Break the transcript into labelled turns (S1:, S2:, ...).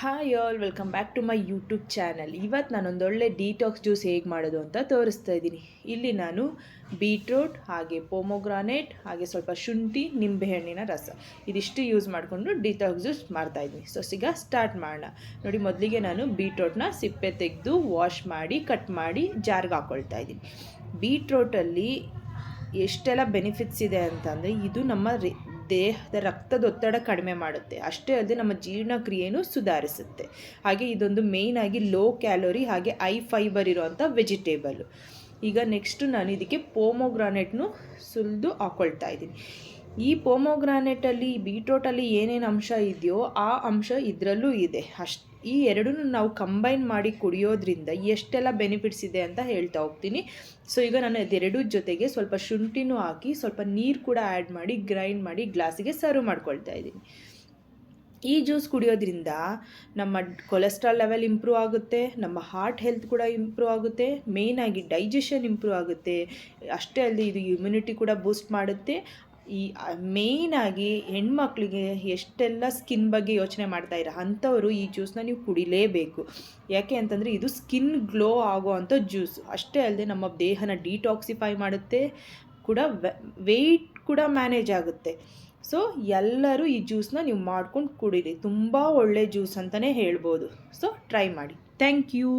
S1: Hi all, welcome back to my YouTube channel. ಇವತ್ತು ನಾನೊಂದೊಳ್ಳೆ detox juice ಹೇಗೆ ಮಾಡೋದು ಅಂತ ತೋರಿಸ್ತಾ ಇದ್ದೀನಿ. ಇಲ್ಲಿ ನಾನು ಬೀಟ್ರೂಟ್, ಹಾಗೆ ಪೊಮೊಗ್ರಾನೇಟ್, ಹಾಗೆ ಸ್ವಲ್ಪ ಶುಂಠಿ, ನಿಂಬೆಹಣ್ಣಿನ ರಸ ಇದಿಷ್ಟು ಯೂಸ್ ಮಾಡಿಕೊಂಡು ಡಿಟಾಕ್ಸ್ ಜ್ಯೂಸ್ ಮಾಡ್ತಾಯಿದ್ದೀನಿ. ಸೊ ಈಗ ಸ್ಟಾರ್ಟ್ ಮಾಡೋಣ. ನೋಡಿ, ಮೊದಲಿಗೆ ನಾನು ಬೀಟ್ರೂಟ್ನ ಸಿಪ್ಪೆ ತೆಗೆದು ವಾಶ್ ಮಾಡಿ ಕಟ್ ಮಾಡಿ ಜಾರ್ಗೆ ಹಾಕ್ಕೊಳ್ತಾ ಇದ್ದೀನಿ. ಬೀಟ್ರೂಟಲ್ಲಿ ಎಷ್ಟೆಲ್ಲ ಬೆನಿಫಿಟ್ಸ್ ಇದೆ ಅಂತಂದರೆ, ಇದು ನಮ್ಮ ದೇಹದ ರಕ್ತದೊತ್ತಡ ಕಡಿಮೆ ಮಾಡುತ್ತೆ. ಅಷ್ಟೇ ಅಲ್ಲದೆ ನಮ್ಮ ಜೀರ್ಣಕ್ರಿಯೆಯನ್ನು ಸುಧಾರಿಸುತ್ತೆ. ಹಾಗೆ ಇದೊಂದು ಮೇಯ್ನಾಗಿ ಲೋ ಕ್ಯಾಲೋರಿ ಹಾಗೆ ಹೈ ಫೈಬರ್ ಇರೋವಂಥ ವೆಜಿಟೇಬಲ್. ಈಗ ನೆಕ್ಸ್ಟು ನಾನು ಇದಕ್ಕೆ ಪೊಮೊಗ್ರಾನೇಟ್ನು ಸುಲಿದು ಹಾಕ್ಕೊಳ್ತಾ ಇದ್ದೀನಿ. ಈ ಪೊಮೊಗ್ರಾನೇಟಲ್ಲಿ, ಬೀಟ್ರೋಟಲ್ಲಿ ಏನೇನು ಅಂಶ ಇದೆಯೋ ಆ ಅಂಶ ಇದರಲ್ಲೂ ಇದೆ. ಈ ಎರಡನ್ನೂ ನಾವು ಕಂಬೈನ್ ಮಾಡಿ ಕುಡಿಯೋದ್ರಿಂದ ಎಷ್ಟೆಲ್ಲ ಬೆನಿಫಿಟ್ಸ್ ಇದೆ ಅಂತ ಹೇಳ್ತಾ ಹೋಗ್ತೀನಿ. ಸೊ ಈಗ ನಾನು ಅದೆರಡೂ ಜೊತೆಗೆ ಸ್ವಲ್ಪ ಶುಂಠಿನೂ ಹಾಕಿ ಸ್ವಲ್ಪ ನೀರು ಕೂಡ ಆ್ಯಡ್ ಮಾಡಿ ಗ್ರೈಂಡ್ ಮಾಡಿ ಗ್ಲಾಸಿಗೆ ಸರ್ವ್ ಮಾಡ್ಕೊಳ್ತಾ ಇದ್ದೀನಿ. ಈ ಜ್ಯೂಸ್ ಕುಡಿಯೋದ್ರಿಂದ ನಮ್ಮ ಕೊಲೆಸ್ಟ್ರಾಲ್ ಲೆವೆಲ್ ಇಂಪ್ರೂವ್ ಆಗುತ್ತೆ, ನಮ್ಮ ಹಾರ್ಟ್ ಹೆಲ್ತ್ ಕೂಡ ಇಂಪ್ರೂವ್ ಆಗುತ್ತೆ, ಮೇಯ್ನಾಗಿ ಡೈಜೆಷನ್ ಇಂಪ್ರೂವ್ ಆಗುತ್ತೆ. ಅಷ್ಟೇ ಅಲ್ಲದೆ ಇದು ಇಮ್ಯುನಿಟಿ ಕೂಡ ಬೂಸ್ಟ್ ಮಾಡುತ್ತೆ. ಈ ಮೇಯ್ನಾಗಿ ಹೆಣ್ಮಕ್ಳಿಗೆ ಎಷ್ಟೆಲ್ಲ ಸ್ಕಿನ್ ಬಗ್ಗೆ ಯೋಚನೆ ಮಾಡ್ತಾಯಿರ ಅಂಥವರು ಈ ಜ್ಯೂಸನ್ನ ನೀವು ಕುಡಿಲೇಬೇಕು. ಯಾಕೆ ಅಂತಂದರೆ ಇದು ಸ್ಕಿನ್ ಗ್ಲೋ ಆಗೋ ಅಂಥ ಜ್ಯೂಸ್. ಅಷ್ಟೇ ಅಲ್ಲದೆ ನಮ್ಮ ದೇಹನ ಡಿಟಾಕ್ಸಿಫೈ ಮಾಡುತ್ತೆ ಕೂಡ, ವೆಯ್ಟ್ ಕೂಡ ಮ್ಯಾನೇಜ್ ಆಗುತ್ತೆ. ಸೊ ಎಲ್ಲರೂ ಈ ಜ್ಯೂಸನ್ನ ನೀವು ಮಾಡ್ಕೊಂಡು ಕುಡೀರಿ. ತುಂಬ ಒಳ್ಳೆ ಜ್ಯೂಸ್ ಅಂತಲೇ ಹೇಳ್ಬೋದು. ಸೊ ಟ್ರೈ ಮಾಡಿ. Thank you.